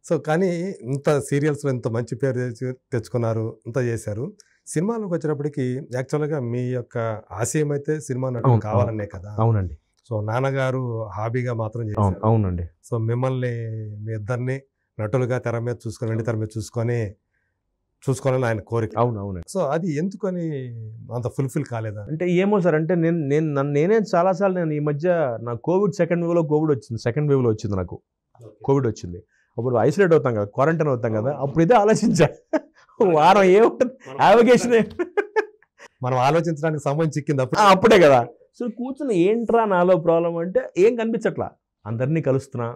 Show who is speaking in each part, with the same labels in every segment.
Speaker 1: So కానీ ఇంత సీరియల్స్‌లో ఇంత మంచి పేరు తెచ్చుకున్నారు. ఇంత చేశారు. సినిమాలోకి వచ్చేటప్పటికి యాక్చువల్‌గా మీ యొక్క ఆశయం అయితే సినిమా నటుడు కావాలనే కదా!
Speaker 2: అవునండి.
Speaker 1: సో నాన్నగారు హాబీగా మాత్రం చేశారు.
Speaker 2: అవునండి.
Speaker 1: సో మిమ్మల్ని మీ ఇద్దరిని నటులుగా తెర మీద చూసుకొని వెండి తెర మీద చూసుకోవాలని ఆయన కోరిక.
Speaker 2: అవునండి.
Speaker 1: సో అది ఎందుకని అంత ఫుల్ఫిల్ కాలేదా?
Speaker 2: అంటే ఏమో సార్, అంటే నేనే చాలాసార్లు నేను ఈ మధ్య నా కోవిడ్ సెకండ్ వేవ్లో వచ్చింది నాకు. కోవిడ్ వచ్చింది. అప్పుడు ఐసోలేట్ అవుతాం కదా, క్వారంటైన్ అవుతాం కదా, అప్పుడు ఇదే ఆలోచించా. వారం ఏముంటుంది యావిగేషన్
Speaker 1: మనం ఆలోచించడానికి సమయం చిక్కింది
Speaker 2: అప్పుడే కదా. సో కూర్చుని ఏంట్రా నాలో ప్రాబ్లం అంటే ఏం కనిపించట్లా, అందరినీ కలుస్తున్నా.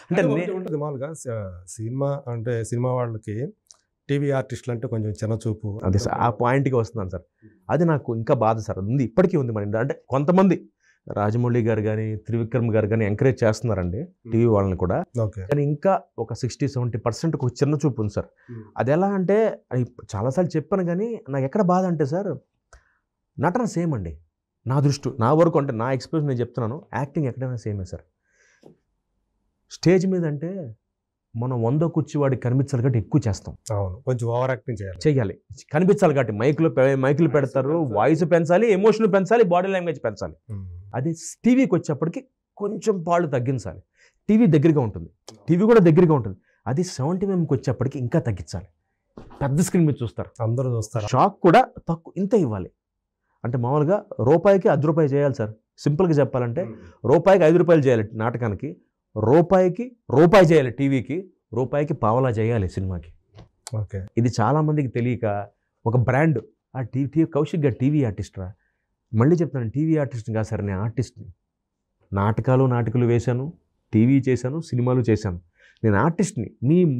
Speaker 2: అంటే
Speaker 1: ఉంటుంది మామూలుగా సినిమా వాళ్ళకి టీవీ ఆర్టిస్టులు అంటే కొంచెం చిన్న చూపు.
Speaker 2: అదే సార్, ఆ పాయింట్కి వస్తున్నాను సార్. అది నాకు ఇంకా బాధ సార్, ఉంది ఇప్పటికీ ఉంది మన ఇంట్లో. అంటే కొంతమంది రాజమౌళి గారు కానీ త్రివిక్రమ్ గారు కానీ ఎంకరేజ్ చేస్తున్నారండి టీవీ వాళ్ళని కూడా. కానీ ఇంకా ఒక 60-70% ఒక చిన్న చూపు ఉంది సార్. అది ఎలా అంటే చాలాసార్లు చెప్పాను, కానీ నాకు ఎక్కడ బాధ అంటే సార్, నటన సేమ్ అండి నా వరకు. అంటే నా ఎక్స్పీరియన్స్ నేను చెప్తున్నాను, యాక్టింగ్ ఎక్కడైనా సేమే సార్. స్టేజ్ మీద అంటే మనం 100 కూర్చి వాడికి కనిపించాలి కాబట్టి ఎక్కువ చేస్తాం.
Speaker 1: అవును, కొంచెం ఓవర్ యాక్టింగ్
Speaker 2: చేయాలి, కనిపించాలి కాబట్టి మైకులు పెడతారు, వాయిస్ పెంచాలి, ఎమోషన్ పెంచాలి, బాడీ లాంగ్వేజ్ పెంచాలి. అది టీవీకి వచ్చేప్పటికి కొంచెం పాళ్ళు తగ్గించాలి. టీవీ దగ్గరగా ఉంటుంది, టీవీ కూడా దగ్గరగా ఉంటుంది. అది 70mm వచ్చేప్పటికి ఇంకా తగ్గించాలి. పెద్ద స్క్రీన్ మీద చూస్తారు, అందరూ చూస్తారు. షాక్ కూడా తక్కువ ఇంత ఇవ్వాలి. అంటే మామూలుగా రూపాయికి ₹10 చేయాలి సార్. సింపుల్గా చెప్పాలంటే రూపాయికి ₹5 చేయాలి నాటకానికి, రూపాయికి రూపాయి చేయాలి టీవీకి, రూపాయికి పావలా చేయాలి సినిమాకి.
Speaker 1: ఓకే,
Speaker 2: ఇది చాలామందికి తెలియక ఒక బ్రాండ్. ఆ కౌశిక్ గారు టీవీ ఆర్టిస్ట్రా. మళ్ళీ చెప్తాను, టీవీ ఆర్టిస్ట్ కాదు సార్, నేను ఆర్టిస్ట్ని. నాటకాలు వేశాను, టీవీ చేశాను, సినిమాలు చేశాను. నేను ఆర్టిస్ట్ని.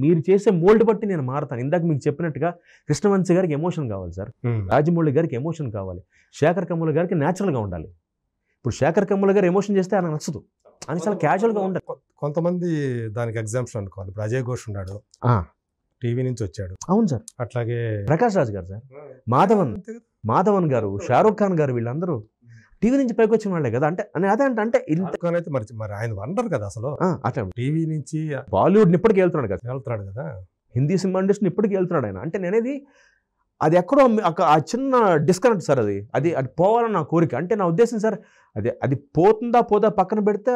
Speaker 2: మీరు చేసే మోల్డ్ బట్టి నేను మారుతాను. ఇందాక మీకు చెప్పినట్టుగా కృష్ణవంశీ గారికి ఎమోషన్ కావాలి సార్, రాజమౌళి గారికి ఎమోషన్ కావాలి, శేఖర్ కమ్ముల గారికి న్యాచురల్గా ఉండాలి. ఇప్పుడు శేఖర్ కమ్ముల గారు ఎమోషన్ చేస్తే ఆయన నచ్చదు, అని చాలా క్యాజువల్గా ఉండాలి.
Speaker 1: కొంతమంది దానికి ఎగ్జాంపుల్ అనుకోవాలి. ఇప్పుడు అజయ్ ఘోష్ ఉన్నాడు, టీవీ నుంచి వచ్చాడు.
Speaker 2: అవును సార్.
Speaker 1: అట్లాగే
Speaker 2: ప్రకాష్ రాజ్ గారు సార్, మాధవన్ గారు, షారూక్ ఖాన్ గారు, వీళ్ళందరూ టీవీ నుంచి పైకి వచ్చిన వాళ్ళే కదా. అంటే
Speaker 1: ఇంతకనైతే మరి ఆయన వండరు కదా అసలు.
Speaker 2: అట్లా
Speaker 1: టీవీ నుంచి
Speaker 2: బాలీవుడ్ని ఇప్పటికి వెళ్తున్నాడు
Speaker 1: కదా,
Speaker 2: హిందీ సినిమా ఇండస్ట్రీని ఇప్పటికి వెళ్తున్నాడు ఆయన. అంటే నేనేది అది ఎక్కడో ఆ చిన్న డిస్కనెక్ట్ సార్. అది పోవాలని నా కోరిక. అంటే నా ఉద్దేశం సార్, అది పోదా పక్కన పెడితే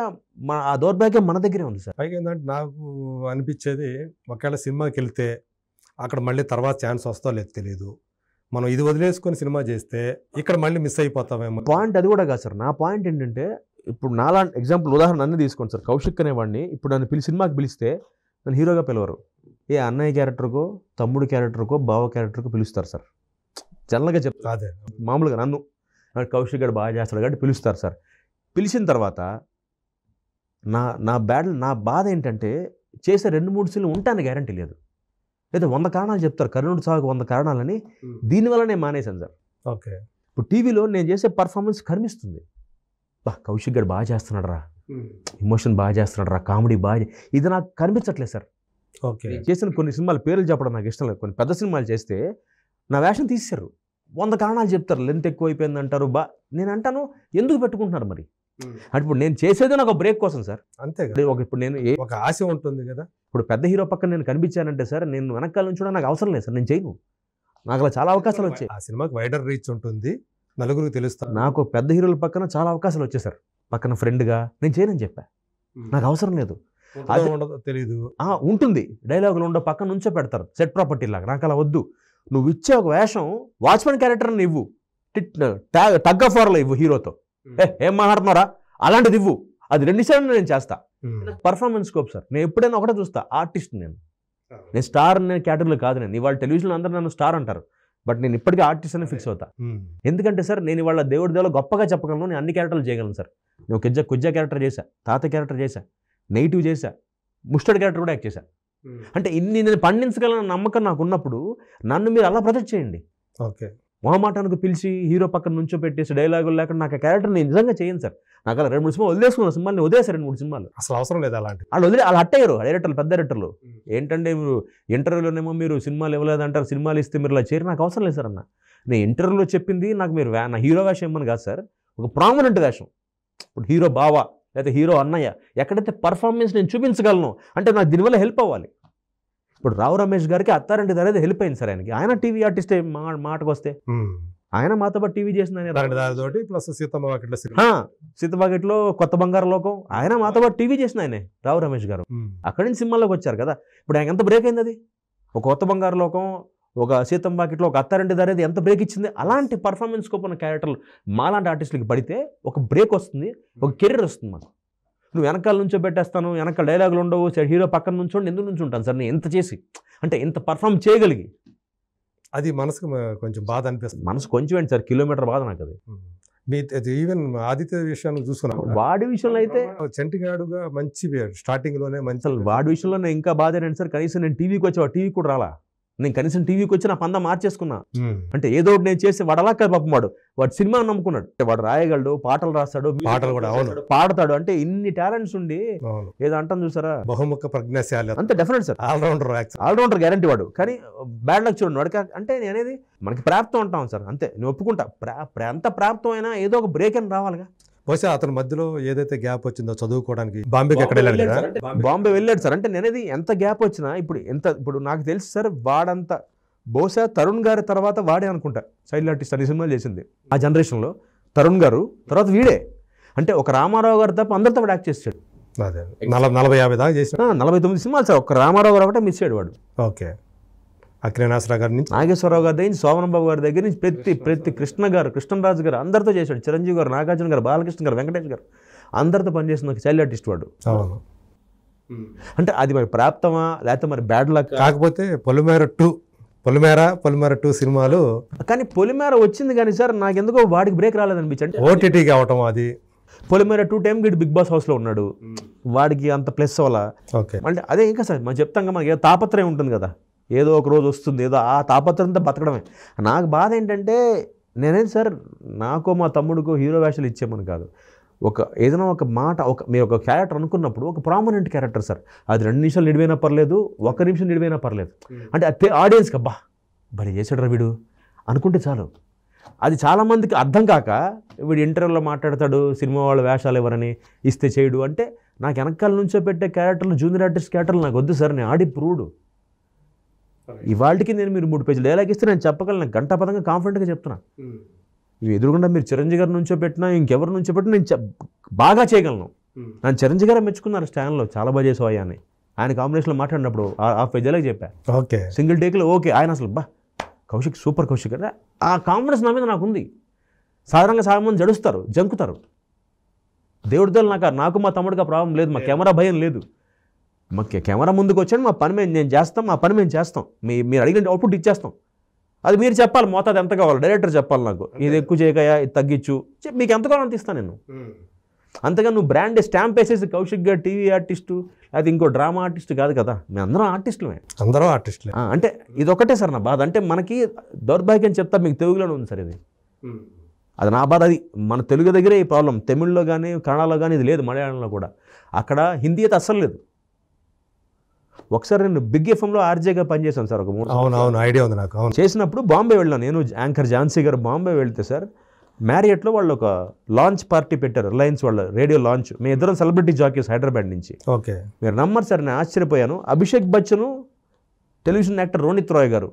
Speaker 2: ఆ దౌర్భాగ్యం మన దగ్గరే ఉంది సార్.
Speaker 1: పైగా ఏంటంటే నాకు అనిపించేది, ఒకవేళ సినిమాకి వెళ్తే అక్కడ మళ్ళీ తర్వాత ఛాన్స్ వస్తో లేదు తెలియదు. మనం ఇది వదిలేసుకొని సినిమా చేస్తే ఇక్కడ మళ్ళీ మిస్ అయిపోతామేమో.
Speaker 2: పాయింట్ అది కూడా కాదు సార్. నా పాయింట్ ఏంటంటే, ఇప్పుడు నాలాంటి ఎగ్జాంపుల్ ఉదాహరణ నన్ను తీసుకోండి సార్. కౌశిక్ అనేవాడిని ఇప్పుడు నన్ను సినిమాకి పిలిస్తే నన్ను హీరోగా పిలవరు. ఏ అన్నయ్య క్యారెక్టర్కో, తమ్ముడు క్యారెక్టర్కో, బావ క్యారెక్టర్కో పిలుస్తారు సార్. జనరల్గా చెప్తారు.
Speaker 1: అదే
Speaker 2: మామూలుగా నన్ను కౌశిక్ గారు బాగా చేస్తాడు కాబట్టి పిలుస్తారు సార్. పిలిచిన తర్వాత నా బాధ ఏంటంటే, చేసే 2-3 సీన్లు ఉంటాను గ్యారంటీ లేదు. లేదా 100 కారణాలు చెప్తారు, కరుణుడు సాగు 100 కారణాలని. దీనివల్ల నేను మానేశాను సార్.
Speaker 1: ఓకే,
Speaker 2: ఇప్పుడు టీవీలో నేను చేసే పర్ఫార్మెన్స్ కనిపిస్తుంది. కౌశిక్ గారు బాగా చేస్తున్నాడు రా, ఎమోషన్ బాగా చేస్తున్నాడు రా, కామెడీ బాగా, ఇది నాకు కనిపించట్లేదు సార్.
Speaker 1: ఓకే,
Speaker 2: చేసిన కొన్ని సినిమాలు పేర్లు చెప్పడం నాకు ఇష్టం లేదు. కొన్ని పెద్ద సినిమాలు చేస్తే నా వేషం తీసేశారు, 100 కారణాలు చెప్తారు, లెంత్ ఎక్కువ అయిపోయింది అంటారు. నేను అంటాను, ఎందుకు పెట్టుకుంటున్నారు మరి? అంటే ఇప్పుడు నేను చేసేది నాకు బ్రేక్ కోసం సార్.
Speaker 1: అంతే.
Speaker 2: ఇప్పుడు నేను
Speaker 1: ఒక ఆశ ఉంటుంది కదా.
Speaker 2: ఇప్పుడు పెద్ద హీరో పక్కన నేను కనిపించానంటే సార్, నేను వెనకాల నుంచి కూడా నాకు అవసరం లేదు సార్, నేను చేయను. నాకు అలా చాలా అవకాశాలు వచ్చాయి.
Speaker 1: ఆ సినిమాకి వైడర్ రీచ్ ఉంటుంది, నలుగురికి తెలుస్తుంది.
Speaker 2: నాకు పెద్ద హీరోల పక్కన చాలా అవకాశాలు వచ్చాయి సార్. పక్కన ఫ్రెండ్గా నేను చేయనని చెప్పా, నాకు అవసరం లేదు.
Speaker 1: తెలీదు
Speaker 2: ఉంటుంది, డైలాగులు ఉండవు, పక్కన నుంచో పెడతారు సెట్ ప్రాపర్టీ లాగా. నాకు అలా వద్దు. నువ్వు ఇచ్చే ఒక వేషం వాచ్మెన్ క్యారెక్టర్ని ఇవ్వు, టగ్ ఆఫ్ వార్లో ఇవ్వు హీరోతో. ఏం మాట్లాడుతున్నారా, అలాంటిది ఇవ్వు. అది 2 సార్లు నేను చేస్తా. Performance scope sir. నేను ఎప్పుడైనా ఒకటే చూస్తా, ఆర్టిస్ట్ నేను స్టార్ అనే కేటగిరీలో కాదు. నేను ఇవాళ టెలివిజన్లో అందరూ నన్ను స్టార్ అంటారు, బట్ నేను ఇప్పటికీ ఆర్టిస్ట్ అని ఫిక్స్ అవుతా. ఎందుకంటే సార్, నేను ఇవాళ దేవుడు గొప్పగా చెప్పగలను, నేను అన్ని క్యారెక్టర్లు చేయగలను సార్. నేను కుజ్జా క్యారెక్టర్ చేశా, తాత క్యారెక్టర్ చేశా, నెగిటివ్ చేశా, ముస్టర్డ్ క్యారెక్టర్ కూడా యాక్ట్ చేశా. అంటే ఇన్ని నేను పండించగలను నమ్మకం నాకు ఉన్నప్పుడు నన్ను మీరు అలా ప్రొజెక్ట్ చేయండి.
Speaker 1: ఓకే,
Speaker 2: మొహమాటానికి పిలిచి హీరో పక్కన నుంచో పెట్టేసి డైలాగులు లేకుండా నాకు ఆ క్యారెక్టర్ నేను నిజంగా చేయను సార్. నాకు అలా 2-3 సినిమాలు వదిలేసుకున్న సినిమాలు వదిలేసారు. 2-3 సినిమాలు
Speaker 1: అసలు అవసరం లేదు అలాంటి.
Speaker 2: వాళ్ళు అట్టయ్యారు డైరెక్టర్లు, పెద్ద డైరెక్టర్లు. ఏంటంటే మీరు ఇంటర్వ్యూలోనేమో మీరు సినిమాలు ఇవ్వలేదంటారు, సినిమాలు ఇస్తే మీరు ఇలా చేయరు. నాకు అవసరం లేదు సార్ అన్న. నేను ఇంటర్వ్యూలో చెప్పింది, నాకు మీరు నా హీరో వేషం ఇవ్వమని కాదు సార్, ఒక ప్రామినెంట్ వేషం. ఇప్పుడు హీరో బావ లేదా హీరో అన్నయ్య, ఎక్కడైతే పర్ఫార్మెన్స్ నేను చూపించగలను అంటే నాకు దీనివల్ల హెల్ప్ అవ్వాలి. ఇప్పుడు రావు రమేష్ గారికి అత్తారింటి అనేది హెల్ప్ అయింది సార్ ఆయనకి. ఆయన టీవీ ఆర్టిస్టే మాటకు వస్తే. ఆయన మాతో పాటు టీవీ చేసిన
Speaker 1: దానితోటి ప్లస్ సీతమ్మ వాకిట్లో
Speaker 2: సీతబాకెట్లో కొత్త బంగారు లోకం ఆయన మాతో పాటు టీవీ చేసిన ఆయనే రావు రమేష్ గారు. అక్కడి నుంచి సినిమాల్లోకి వచ్చారు కదా. ఇప్పుడు ఆయన ఎంత బ్రేక్ అయింది అది. ఒక కొత్త బంగారు లోకం, ఒక సీతమ్మ వాకిట్లో, ఒక అత్తారింటి దారేది ఎంత బ్రేక్ ఇచ్చింది. అలాంటి పర్ఫార్మెన్స్ కోపన్న క్యారెక్టర్లు మాలాంటి ఆర్టిస్టులకి పడితే ఒక బ్రేక్ వస్తుంది, ఒక కెరీర్ వస్తుంది మనకు. నువ్వు వెనకాల నుంచో పెట్టేస్తాను, వెనకాల డైలాగులు ఉండవు, హీరో పక్కన నుంచోండి, ఎందుకు నుంచి ఉంటాను సార్ నేను ఎంత చేసి, అంటే ఇంత పర్ఫామ్ చేయగలిగి.
Speaker 1: అది మనసుకు కొంచెం బాధ అనిపిస్తుంది.
Speaker 2: మనసు కొంచెం ఏంటి సార్, కిలోమీటర్ బాధ నాకు అది.
Speaker 1: మీ ఈవెన్ ఆదిత్య విషయాన్ని చూసుకున్నాం,
Speaker 2: వాడి విషయంలో అయితే
Speaker 1: చంటిగాడుగా మంచి స్టార్టింగ్ లోనే మంచి.
Speaker 2: వాడి విషయంలో నేను ఇంకా బాధ ఏంటి సార్, కనీసం నేను టీవీకి వచ్చి టీవీ కూడా రాలా. నేను కనీసం టీవీకి వచ్చి నా పందా మార్చేసుకున్నా. అంటే ఏదో ఒకటి నేను చేసి వాడు అలా కాదు పాపం, వాడు సినిమా నమ్ముకున్నాడు. వాడు రాయగలడు, పాటలు రాస్తాడు,
Speaker 1: పాటలు కూడా
Speaker 2: పాడతాడు. అంటే ఇన్ని టాలెంట్స్ ఉండి ఏదో అంటాం చూసారా,
Speaker 1: బహుముఖ ప్రజ్ఞాశాలి
Speaker 2: అంతే. డెఫినెట్ సార్, ఆల్రౌండర్ గ్యారంటీ వాడు. కానీ బ్యాడ్ లక్ చూడండి వాడికి. అంటే నేను అనేది మనకి ప్రాప్తం అంటాం సార్, అంతే. నేను ఒప్పుకుంటా, ఎంత ప్రాప్తం అయినా ఏదో ఒక బ్రేక్ అని రావాలిగా.
Speaker 1: బహుశా అతని మధ్యలో ఏదైతే గ్యాప్ వచ్చిందో చదువుకోవడానికి బాంబేకి ఎక్కడ వెళ్ళాడు,
Speaker 2: బాంబే వెళ్ళాడు సార్. అంటే నేనేది ఎంత గ్యాప్ వచ్చినా ఇప్పుడు నాకు తెలుసు సార్, వాడంత బహుశా తరుణ్ గారి తర్వాత వాడే అనుకుంటా చైల్డ్ ఆర్టిస్ట్ అనే సినిమాలు చేసింది ఆ జనరేషన్లో. తరుణ్ గారు తర్వాత వీడే. అంటే ఒక రామారావు గారు తప్ప అందరితో వాడు యాక్ట్ చేసాడు.
Speaker 1: అదే 40-50 దాకా చేసిన
Speaker 2: 49 సినిమాలు సార్. ఒక రామారావు గారు ఒకటే మిస్ అయ్యాడు వాడు.
Speaker 1: ఓకే. అక్కినేశ్వరరావు గారి నుంచి,
Speaker 2: నాగేశ్వరరావు గారి దగ్గర నుంచి, శోభన్ బాబు గారి దగ్గర నుంచి ప్రతి కృష్ణరాజు గారు అందరితో చేశాడు. చిరంజీవి గారు, నాగార్జున గారు, బాలకృష్ణ గారు, వెంకటేష్ గారు అందరితో పనిచేసిన చైల్డ్ ఆర్టిస్ట్ వాడు.
Speaker 1: అవును.
Speaker 2: అంటే అది మరి ప్రాప్తమా లేకపోతే మరి బ్యాడ్ లక్.
Speaker 1: కాకపోతే పొలిమేర 2 సినిమాలు,
Speaker 2: కానీ పొలిమేర వచ్చింది కానీ సార్ నాకు ఎందుకో వాడికి బ్రేక్ రాలేదనిపించండి.
Speaker 1: ఓటీటీకి అవటం అది.
Speaker 2: పొలిమేర 2 టైం గడి బిగ్ బాస్ హౌస్లో ఉన్నాడు, వాడికి అంత ప్లస్ అవ్వాలా.
Speaker 1: ఓకే.
Speaker 2: అంటే అదే ఇంకా సార్ మనం చెప్తాం మనకి ఏదో తాపత్రయం ఉంటుంది కదా, ఏదో ఒక రోజు వస్తుంది, ఏదో ఆ తాపత్రయంతో బతకడమే. నాకు బాధ ఏంటంటే నేనేం సార్, నాకు మా తమ్ముడికి హీరో వేషాలు ఇచ్చేమని కాదు, ఏదైనా ఒక మాట, మీరు ఒక క్యారెక్టర్ అనుకున్నప్పుడు ఒక ప్రామినెంట్ క్యారెక్టర్ సార్, అది 2 నిమిషాలు నిడివైనా పర్లేదు, 1 నిమిషం నిడివైనా పర్లేదు. అంటే అది ఆడియన్స్కి అబ్బా భలే చేశాడు వీడు అనుకుంటే చాలు. అది చాలామందికి అర్థం కాక వీడు ఇంటర్వ్యూలో మాట్లాడతాడు, సినిమా వాళ్ళ వేషాలు ఎవరని ఇస్తే చేయడు. అంటే నాకు వెనకాల నుంచో పెట్టే క్యారెక్టర్లు, జూనియర్ ఆర్టిస్ట్ క్యారెక్టర్లు నాకు వద్దు సార్, నేను ఆడి ప్రూవ్డ్. ఇవాళకి నేను మీరు 3 పేజీలు డైలాగ్ ఇస్తే నేను చెప్పగలను, గంటాపదంగా కాన్ఫిడెంట్గా చెప్తున్నా. ఇవి ఎదురుగుండా మీరు చిరంజీవి గారి నుంచో పెట్టినా, ఇంకెవరి నుంచో పెట్టినా నేను బాగా చేయగలను. నన్ను చిరంజీవి గారు మెచ్చుకున్నారు స్టాండ్లో, చాలా బాగా చేసావు అయ్యా అని. ఆయన కాంబినేషన్లో మాట్లాడినప్పుడు హాఫ్ పేజీలకు చెప్పా.
Speaker 1: ఓకే.
Speaker 2: సింగిల్ టేక్లో ఓకే. ఆయన అసలు కౌశిక్ సూపర్ కౌశిక్ అంటే ఆ కాన్ఫిడెన్స్ నా మీద నాకు ఉంది. సాధారణంగా చాలా మంది జంకుతారు. దేవుడితో నాకు మా తమ్ముడికి ఆ ప్రాబ్లం లేదు, మా కెమెరా భయం లేదు. మా కెమెరా ముందుకు వచ్చాను, మా పని మేము చేస్తాం. మీరు అడిగిన అవుట్పుట్ ఇచ్చేస్తాం. అది మీరు చెప్పాలి, మోతాదు ఎంత కావాలి డైరెక్టర్ చెప్పాలి. నాకు ఇది ఎక్కువ చేయకయా, ఇది తగ్గించు, మీకు ఎంత కావాలో అంత ఇస్తాను నేను. అంతగా నువ్వు బ్రాండ్ స్టాంప్ వేసేసి కౌశిక్ గారు టీవీ ఆర్టిస్టు, అది ఇంకో డ్రామా ఆర్టిస్ట్ కాదు కదా, మేము అందరం ఆర్టిస్టులే. అంటే ఇది ఒకటే సార్ నా బాధ. అంటే మనకి దౌర్భాగ్యం చెప్తా, మీకు తెలుగులోనే ఉంది సార్ ఇది. అది నా బాధ. అది మన తెలుగు దగ్గరే ఈ ప్రాబ్లం. తమిళ్లో కానీ కన్నడలో కానీ ఇది లేదు, మలయాళంలో కూడా. అక్కడ హిందీ అయితే అస్సలు లేదు. ఒకసారి నేను బిగ్ ఎఫ్ఎంలో ఆర్జేగా పనిచేశాను సార్, ఒక
Speaker 1: 3 ఐడియా ఉంది నాకు.
Speaker 2: చేసినప్పుడు బాంబే వెళ్ళాను నేను, యాంకర్ ఝాన్సీ గారు బాంబే వెళ్తే సార్, మ్యారియట్లో వాళ్ళు ఒక లాంచ్ పార్టీ పెట్టారు, రిలయన్స్ వాళ్ళ రేడియో లాంచ్. మేము ఇద్దరం సెలబ్రిటీ జాకీస్ హైదరాబాద్ నుంచి.
Speaker 1: ఓకే.
Speaker 2: మీరు నమ్మరు సార్, నేను ఆశ్చర్యపోయాను. అభిషేక్ బచ్చన్, టెలివిజన్ యాక్టర్ రోనిత్ రాయ్ గారు,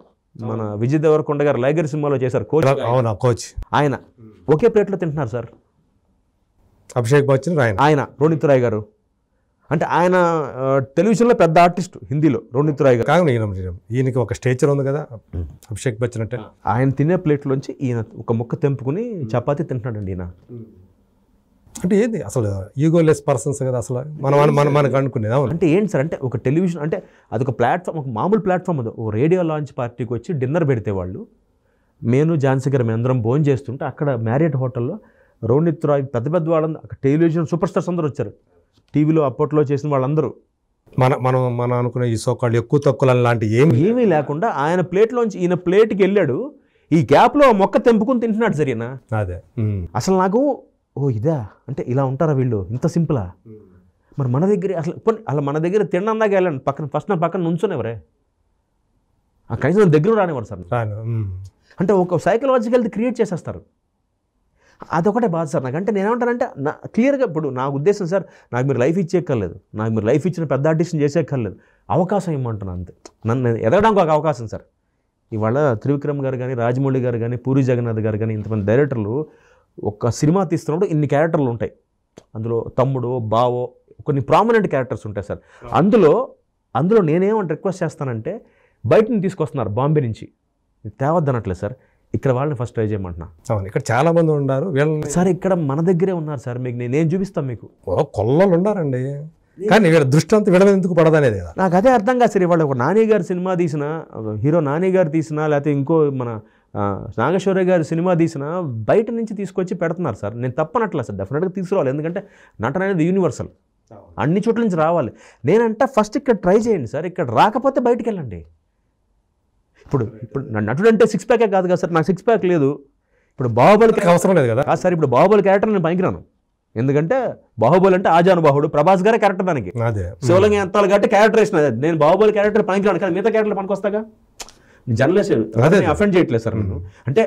Speaker 2: మన విజయ్ దేవరకొండ గారు లైగర్ సినిమాలో చేశారు కోచ్, ఆయన ఒకే ప్లేట్లో తింటున్నారు సార్.
Speaker 1: అభిషేక్ బచ్చన్ ఆయన
Speaker 2: రోనిత్ రాయ్ గారు. అంటే ఆయన టెలివిజన్లో పెద్ద ఆర్టిస్ట్ హిందీలో, రోనిత్ రాయ్ గారు.
Speaker 1: ఈయనకి ఒక స్టేచర్ ఉంది కదా అభిషేక్ బచ్చన్ అంటే.
Speaker 2: ఆయన తినే ప్లేట్లోంచి ఈయన ఒక ముక్క తెంపుకుని చపాతీ తింటున్నాడండి ఈయన.
Speaker 1: అంటే ఏంది అసలు ఈగోలెస్ పర్సన్స్ కదా అసలు మనకు అనుకునేది.
Speaker 2: అంటే ఏంటి సార్, అంటే ఒక టెలివిజన్ అంటే అదొక ప్లాట్ఫామ్, ఒక మామూలు ప్లాట్ఫామ్. అది ఒక రేడియో లాంచ్ పార్టీకి వచ్చి డిన్నర్ పెడితే వాళ్ళు, నేను ఝాన్సీ గారు మేము అందరం భోజనం చేస్తుంటే అక్కడ మ్యారియట్ హోటల్లో రోనిత్ రాయ్ పెద్ద వాళ్ళందరూ, అక్కడ టెలివిజన్ సూపర్ స్టార్స్ అందరూ వచ్చారు, టీవీలో అప్పట్లో చేసిన వాళ్ళందరూ.
Speaker 1: మనం అనుకున్న ఈ సోకాళ్ళు ఎక్కువ తక్కువ లాంటి
Speaker 2: ఏమీ లేకుండా ఆయన ప్లేట్లోంచి ఈయన ప్లేట్కి వెళ్ళాడు, ఈ గ్యాప్లో మొక్క తెంపుకుని తింటున్నాడు సరేనా.
Speaker 1: అదే
Speaker 2: అసలు నాకు ఇదా అంటే ఇలా ఉంటారా వీళ్ళు, ఇంత సింపులా. మరి మన దగ్గర అసలు మన దగ్గర తినడం దాకా వెళ్ళండి, పక్కన నుంచోనే ఎవరే, కనీసం దగ్గర రానివ్వరు సార్. అంటే ఒక సైకలాజికల్ క్రియేట్ చేసేస్తారు. అదొకటే బాధ సార్ నాకు. అంటే నేనేమంటానంటే క్లియర్గా ఇప్పుడు నా ఉద్దేశం సార్, నాకు మీరు లైఫ్ ఇచ్చేక్కర్లేదు, నాకు మీరు లైఫ్ ఇచ్చిన పెద్ద ఆర్టిస్ట్ని చేసేక్కర్లేదు, అవకాశం ఇమ్మంటున్నాను అంతే. నన్ను ఎదగడానికి ఒక అవకాశం సార్. ఇవాళ త్రివిక్రమ్ గారు కానీ, రాజమౌళి గారు కానీ, పూరి జగన్నాథ్ గారు కానీ, ఇంతమంది డైరెక్టర్లు ఒక సినిమా తీస్తున్నప్పుడు ఇన్ని క్యారెక్టర్లు ఉంటాయి. అందులో తమ్ముడు, బావో, కొన్ని ప్రామినెంట్ క్యారెక్టర్స్ ఉంటాయి సార్. అందులో నేనేమంటే రిక్వెస్ట్ చేస్తానంటే, బయట నుంచి తీసుకొస్తున్నారు బాంబే నుంచి, తేవద్దనట్లేదు సార్, ఇక్కడ వాళ్ళని ఫస్ట్ ట్రై చేయమంటున్నా.
Speaker 1: అవును, ఇక్కడ చాలా మంది ఉన్నారు వీళ్ళని
Speaker 2: సార్. ఇక్కడ మన దగ్గరే ఉన్నారు సార్, మీకు నేను చూపిస్తాను మీకు.
Speaker 1: కొల్లలు ఉన్నారండి, కానీ వీళ్ళ దృష్టి అంతా వీళ్ళ మీద ఎందుకు పడదనేది కదా
Speaker 2: నాకు అదే అర్థం కాదు సార్. ఇవాళ ఒక నాని గారి సినిమా తీసిన హీరో నాని గారు తీసినా, లేకపోతే ఇంకో మన నాగేశ్వరరావు గారి సినిమా తీసినా బయట నుంచి తీసుకొచ్చి పెడుతున్నారు సార్. నేను తప్పనట్లేదు సార్, డెఫినెట్గా తీసుకురావాలి, ఎందుకంటే నటన అనేది యూనివర్సల్, అన్ని చోట్ల నుంచి రావాలి. నేనంటే ఫస్ట్ ఇక్కడ ట్రై చేయండి సార్, ఇక్కడ రాకపోతే బయటికి వెళ్ళండి. ఇప్పుడు నటుడు అంటే 6 ప్యాకే కాదు కదా సార్, నాకు 6 ప్యాక్ లేదు. ఇప్పుడు బాహుబలికి
Speaker 1: అవసరం లేదు కదా
Speaker 2: కాదు సార్, ఇప్పుడు బాహుబలి క్యారెక్టర్ నేను పనికిరాను, ఎందుకంటే బాహుబలి అంటే ఆజానుబాహుడు, ప్రభాస్ గారే క్యారెక్టర్ దానికి,
Speaker 1: అదే
Speaker 2: శివలింగ ఎంతాలు కాబట్టి క్యారెక్టరేషన్ అదే. నేను బాహుబలి క్యారెక్టర్ పనికిరాను, కానీ మిగతా క్యారెక్టర్ పనికొస్తాగా. జర్నలిస్ట్ అఫెండ్ చేయట్లేదు సార్ నేను. అంటే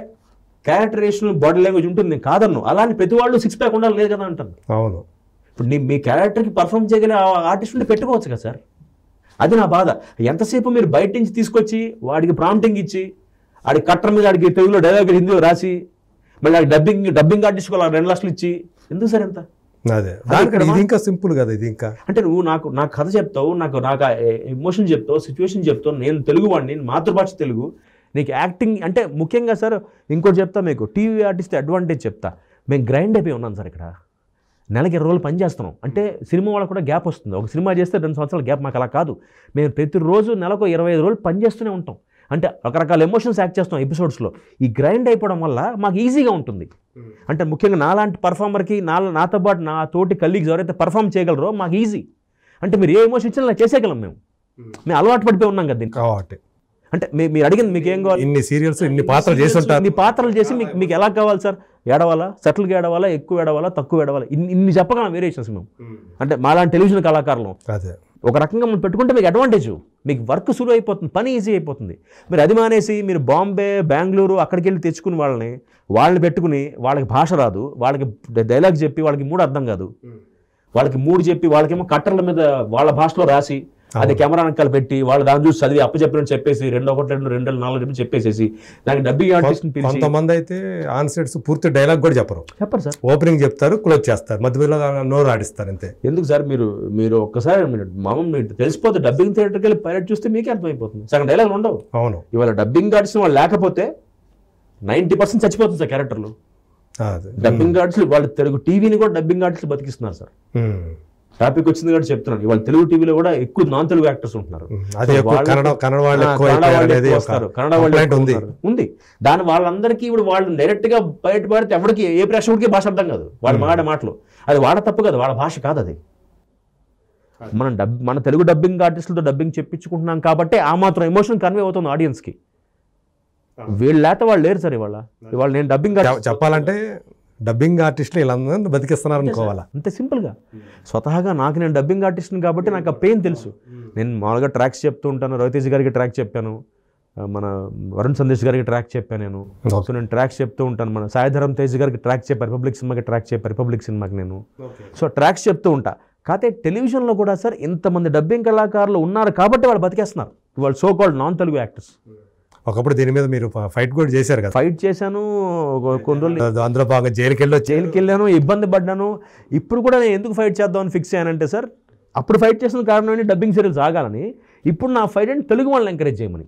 Speaker 2: క్యారెక్టరేషన్, బాడీ లాంగ్వేజ్ ఉంటుంది, నేను కాదన్ను. అలాంటి ప్రతి వాళ్ళు 6 ప్యాక్ ఉండాలి లేదు కదా అంటాను.
Speaker 1: అవును,
Speaker 2: ఇప్పుడు మీ క్యారెక్టర్కి పర్ఫామ్ చేయగలిగే ఆర్టిస్ట్ ఉంటే పెట్టుకోవచ్చు కదా సార్. అది నా బాధ. ఎంతసేపు మీరు బయట నుంచి తీసుకొచ్చి వాడికి ప్రాంప్టింగ్ ఇచ్చి, ఆడికి కట్టర్ మీద ఆడికి తెలుగులో డైలాగులు హిందీలో రాసి, మళ్ళీ ఆడికి డబ్బింగ్ ఆర్టిస్ట్ 2 లక్షలు ఇచ్చి ఎందుకు సార్ ఎంత?
Speaker 1: అదే ఇది ఇంకా సింపుల్ కదా. ఇది ఇంకా
Speaker 2: అంటే నువ్వు నాకు కథ చెప్తావు, నాకు ఎమోషన్ చెప్తావు, సిచ్యువేషన్ చెప్తావు, నేను తెలుగు వాడిని, నేను మాతృభాష తెలుగు, నీకు యాక్టింగ్ అంటే ముఖ్యంగా సార్. ఇంకోటి చెప్తా మీకు, టీవీ ఆర్టిస్ట్ అడ్వాంటేజ్ చెప్తా. మేము గ్రైండ్ అయిపోయి ఉన్నాం సార్ ఇక్కడ, నెలకి 20 రోజులు పని చేస్తున్నాం. అంటే సినిమా వాళ్ళకు కూడా గ్యాప్ వస్తుంది, ఒక సినిమా చేస్తే 2 సంవత్సరాల గ్యాప్. మాకు అలా కాదు, మేము ప్రతిరోజు నెలకు 25 రోజులు పని చేస్తూనే ఉంటాం. అంటే రకరకాల ఎమోషన్స్ యాక్ట్ చేస్తాం ఎపిసోడ్స్లో. ఈ గ్రైండ్ అయిపోవడం వల్ల మాకు ఈజీగా ఉంటుంది. అంటే ముఖ్యంగా నాలాంటి పర్ఫార్మర్కి, నాతో పాటు నా తోటి కలీగ్స్ ఎవరైతే పర్ఫామ్ చేయగలరో మాకు ఈజీ. అంటే మీరు ఏ ఎమోషన్ ఇచ్చినా అలా చేసేయగలం. మేము అలవాటు పడిపోయి ఉన్నాం కదా దీనికి.
Speaker 1: కాబట్టి
Speaker 2: అంటే మీరు అడిగింది మీకు ఏం కావాలి?
Speaker 1: ఇన్ని సీరియల్స్, ఇన్ని పాత్రలు చేసి ఉంటారు,
Speaker 2: ఇన్ని పాత్రలు చేసి మీకు ఎలా కావాలి సార్? ఏడవాలా, సటిల్గా ఏడవాలా, ఎక్కువ ఏడవాలా, తక్కువ ఏడవాలా, ఇన్ని చెప్పగలం వేరియేషన్స్ మేము. అంటే మాలాంటి టెలివిజన్ కళాకారులు
Speaker 1: అదే
Speaker 2: ఒక రకంగా మనం పెట్టుకుంటే మీకు అడ్వాంటేజ్, మీకు వర్క్ సులువు అయిపోతుంది, పని ఈజీ అయిపోతుంది. మీరు అది మానేసి మీరు బాంబే, బెంగళూరు అక్కడికి వెళ్ళి తెచ్చుకుని వాళ్ళని పెట్టుకుని, వాళ్ళకి భాష రాదు, వాళ్ళకి డైలాగ్ చెప్పి వాళ్ళకి 3 అర్థం కాదు, వాళ్ళకి 3 చెప్పి వాళ్ళకేమో కట్టర్ల మీద వాళ్ళ భాషలో రాసి అది కెమెరా వెనకాల పెట్టి వాళ్ళు దాన్ని చూసి చదివి అప్పు చెప్పినట్టు చెప్పేసి 2 2 4 చెప్పి చెప్పేసేసి దానికి డబ్బింగ్ ఆర్టిస్ట్ పిలిచి,
Speaker 1: కొంతమంది అయితే ఆన్ సెట్స్ పూర్తి డైలాగ్ కూడా చెప్పరు
Speaker 2: సార్.
Speaker 1: ఓపెనింగ్ చెప్తారు, క్లోజ్ చేస్తారు, మధ్యలో నోరు ఆడిస్తారు అంతే.
Speaker 2: ఎందుకు సార్? మీరు ఒక్కసారి మీరు తెలిసిపోతే డబ్బింగ్ థియేటర్కి వెళ్ళి పైలట్ చూస్తే మీకే అర్థమైపోతుంది, సగం డైలాగ్ ఉండవు.
Speaker 1: అవును,
Speaker 2: ఇవాళ డబ్బింగ్ ఆర్టిస్ట్ వాళ్ళు లేకపోతే 90% చచ్చిపోతుంది సార్ క్యారెక్టర్లు. డబ్బింగ్ ఆర్టిస్టులు వాళ్ళు తెలుగు టీవీని కూడా డబ్బింగ్ ఆర్టిస్టులు బతికిస్తున్నారు సార్. టాపిక్ వచ్చింది కాబట్టి చెప్తున్నాను, ఇవాళ తెలుగు టీవీలో కూడా ఎక్కువ నాన్ తెలుగు యాక్టర్స్ ఉంటున్నారు. కన్నడ వాళ్ళు ఉంది. దాని వాళ్ళందరికీ ఇప్పుడు వాళ్ళు డైరెక్ట్ గా బయటపడితే ఎవరికి ఏ ప్రేక్షకుడికి భాష అర్థం కాదు, వాళ్ళు మాడే మాటలు. అది వాళ్ళ తప్పు కాదు, వాళ్ళ భాష కాదు అది. మన తెలుగు డబ్బింగ్ ఆర్టిస్టులతో డబ్బింగ్ చెప్పించుకుంటున్నాం కాబట్టి ఆ మాత్రం ఎమోషన్ కన్వే అవుతుంది ఆడియన్స్ కి. వీళ్ళు లేకపోతే వాళ్ళు లేరు సార్. ఇవాళ నేను డబ్బింగ్
Speaker 1: చెప్పాలంటే డబ్బింగ్ ఆర్టిస్టులు ఇలా బతికిస్తున్నారు అనుకోవాలా,
Speaker 2: అంతే సింపుల్గా. స్వతహాగా నేను డబ్బింగ్ ఆర్టిస్ట్ని కాబట్టి నాకు ఆ పెయిన్ తెలుసు. నేను మామూలుగా ట్రాక్స్ చెప్తూ ఉంటాను, రవితేజ్ గారికి ట్రాక్ చెప్పాను, మన వరుణ్ సందేశ్ గారికి ట్రాక్ చెప్పాను నేను. సో నేను ట్రాక్స్ చెప్తూ ఉంటాను. మన సాయిధరం తేజ్ గారికి ట్రాక్ చెప్పాను, రిపబ్లిక్ సినిమాకి ట్రాక్ చెప్పాను, రిపబ్లిక్ సినిమాకి నేను. సో ట్రాక్స్ చెప్తూ ఉంటా. కాకపోతే టెలివిజన్లో కూడా సార్ ఇంతమంది డబ్బింగ్ కళాకారులు ఉన్నారు కాబట్టి వాళ్ళు బతికేస్తున్నారు, వాళ్ళు so called non Telugu actors.
Speaker 1: ఒకప్పుడు దీని మీద మీరు ఫైట్ కూడా చేశారు కదా?
Speaker 2: ఫైట్ చేశాను కొన్ని రోజులు,
Speaker 1: అందులో బాగా జైలుకి
Speaker 2: వెళ్ళాను, ఇబ్బంది పడ్డాను. ఇప్పుడు కూడా నేను ఎందుకు ఫైట్ చేద్దామని ఫిక్స్ అయ్యానంటే సార్, అప్పుడు ఫైట్ చేసిన కారణం ఏంటి, డబ్బింగ్ సీరియల్స్ ఆగాలని. ఇప్పుడు నా ఫైట్ అంటే తెలుగు వాళ్ళని ఎంకరేజ్ చేయమని.